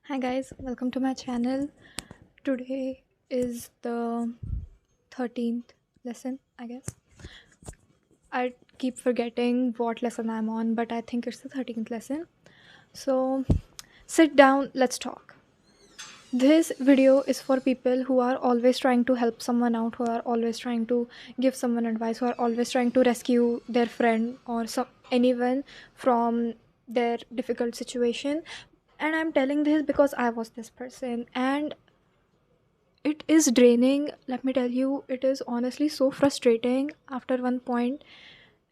Hi guys, welcome to my channel. Today is the 13th lesson, I guess. I keep forgetting what lesson I'm on, but I think it's the 13th lesson. So, sit down, let's talk. This video is for people who are always trying to help someone out, who are always trying to give someone advice, who are always trying to rescue their friend or anyone from their difficult situation. And I'm telling this because I was this person, and it is draining. Let me tell you, it is honestly so frustrating after one point.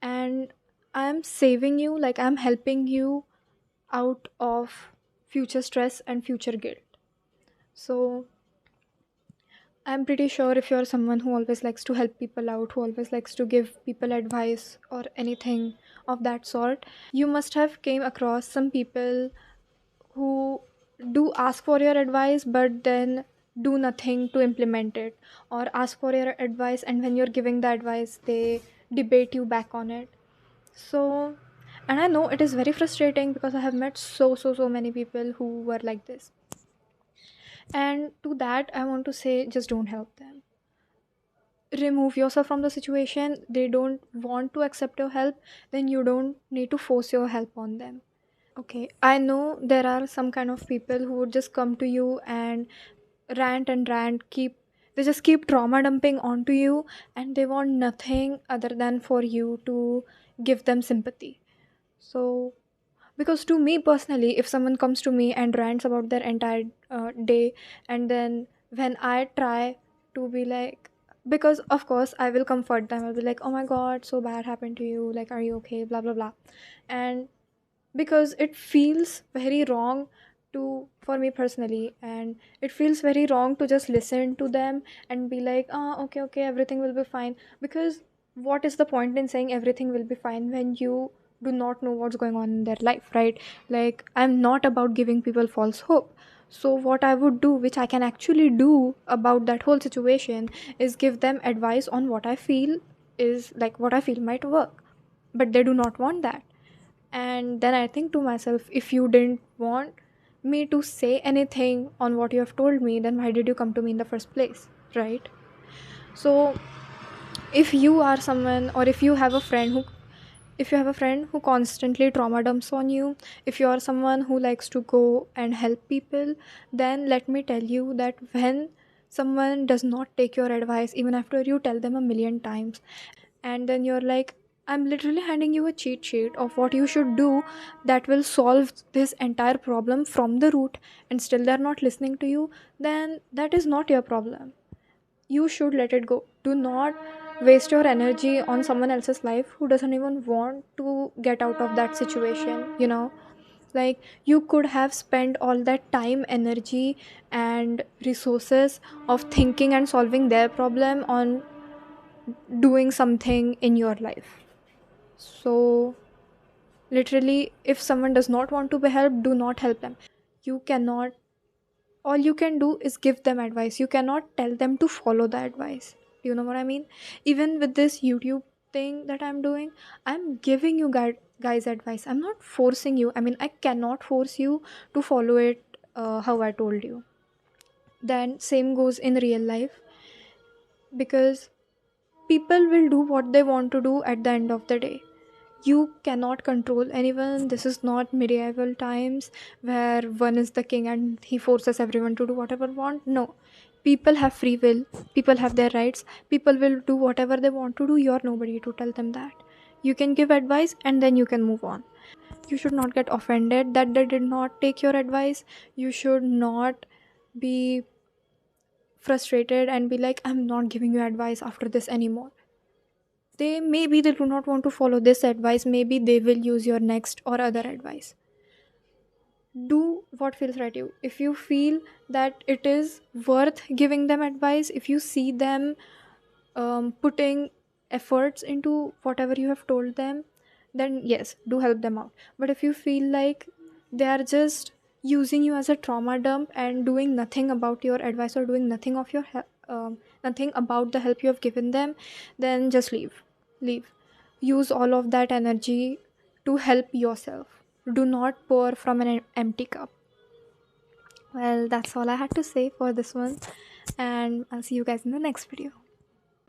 And I'm saving you, like I'm helping you out of future stress and future guilt. So I'm pretty sure if you're someone who always likes to help people out, who always likes to give people advice or anything of that sort, you must have came across some people who do ask for your advice but then do nothing to implement it, or ask for your advice and when you're giving the advice they debate you back on it. So, and I know it is very frustrating because I have met so many people who were like this. And to that I want to say, just don't help them. Remove yourself from the situation. They don't want to accept your help, then you don't need to force your help on them. Okay, I know there are some kind of people who would just come to you and rant and rant, they just keep trauma dumping onto you, and they want nothing other than for you to give them sympathy. So, because to me personally, if someone comes to me and rants about their entire day, and then when I try to be like, because of course I will comfort them, I'll be like, oh my god, so bad happened to you, like, are you okay, blah blah blah. And because it feels very wrong to, for me personally, and it feels very wrong to just listen to them and be like, okay, everything will be fine. Because what is the point in saying everything will be fine when you do not know what's going on in their life, right? Like, I'm not about giving people false hope. So what I would do, which I can actually do about that whole situation, is give them advice on what I feel is like, what I feel might work. But they do not want that. And then I think to myself, if you didn't want me to say anything on what you have told me, then why did you come to me in the first place, right? So if you are someone, or if you have a friend who constantly trauma dumps on you, if you are someone who likes to go and help people, then let me tell you that when someone does not take your advice even after you tell them a million times, and then you're like, I'm literally handing you a cheat sheet of what you should do that will solve this entire problem from the root, and still they're not listening to you, then that is not your problem. You should let it go. Do not waste your energy on someone else's life who doesn't even want to get out of that situation. Like, you could have spent all that time, energy, and resources of thinking and solving their problem on doing something in your life. So, literally, if someone does not want to be helped, do not help them. You cannot, all you can do is give them advice. You cannot tell them to follow the advice. Do you know what I mean? Even with this YouTube thing that I'm doing, I'm giving you guys advice. I'm not forcing you. I mean, I cannot force you to follow it how I told you. Then, same goes in real life, because people will do what they want to do at the end of the day. You cannot control anyone. This is not medieval times where one is the king and he forces everyone to do whatever want. No. People have free will. People have their rights. People will do whatever they want to do. You're nobody to tell them that. You can give advice and then you can move on. You should not get offended that they did not take your advice. You should not be frustrated and be like, I'm not giving you advice after this anymore. They do not want to follow this advice, maybe they will use your next or other advice. Do what feels right to you. If you feel that it is worth giving them advice, if you see them putting efforts into whatever you have told them, then yes, do help them out. But if you feel like they are just using you as a trauma dump and doing nothing about your advice, or doing nothing of your nothing about the help you have given them, then just leave. Use all of that energy to help yourself. Do not pour from an empty cup. Well, that's all I had to say for this one, and I'll see you guys in the next video.